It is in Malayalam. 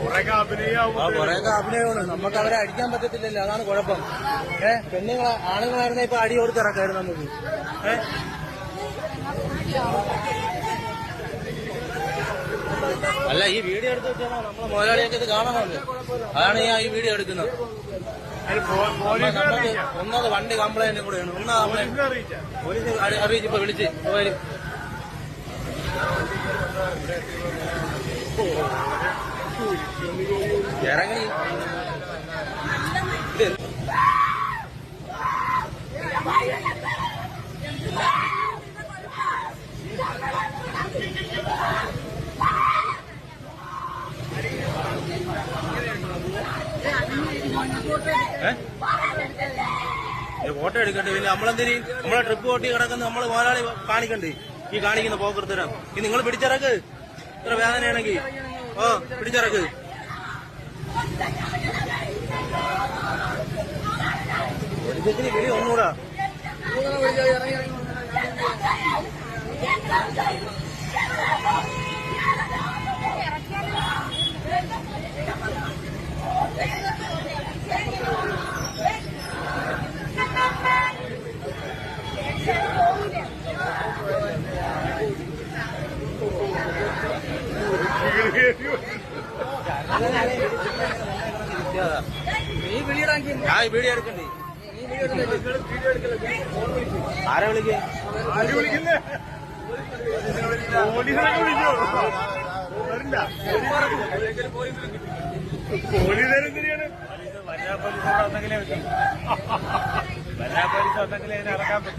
കൊറേയൊക്കെ അഭിനയമാണ്. നമുക്ക് അവരെ അടിക്കാൻ പറ്റത്തില്ലല്ലോ, അതാണ് കുഴപ്പം. പെണ്ണുങ്ങളെ ആണുങ്ങളായിരുന്ന ഇപ്പൊ അടി കൊടുത്തിറക്കായിരുന്നു നമുക്ക്. അല്ല, ഈ വീഡിയോ എടുത്ത് വെച്ചാൽ നമ്മളെ മുതലാളിയൊക്കെ ഇത് കാണണമല്ലോ, അതാണ് ഞാൻ ഈ വീഡിയോ എടുക്കുന്നത്. നമുക്ക് ഒന്നത് വണ്ടി കംപ്ലൈന്റും കൂടെയാണ്. പോലീസ് അറിയിച്ചിപ്പോ വിളിച്ച് ഇറങ്ങി. ഫോട്ടോ എടുക്കട്ടെ, പിന്നെ നമ്മളെന്തിന് നമ്മളെ ട്രിപ്പ് ഓട്ടി കിടക്കുന്ന നമ്മള് മുതലാളി കാണിക്കണ്ടേ? ഈ കാണിക്കുന്ന പോക്കർത്തരം ഈ നിങ്ങൾ പിടിച്ചിറക്ക്. ഇത്ര വേദനയാണെങ്കിൽ പിടിച്ചിറക്ക്. വിളി ഒന്നുകൂടാ. ഞാൻ വീഡിയോ എടുക്കണ്ടേ? ആരെ വിളിക്കേ? പോലീസുകാരെന്തിനാണ് വനിതാ പോലീസ് വന്നെങ്കിലേ ഇറക്കാൻ പറ്റും.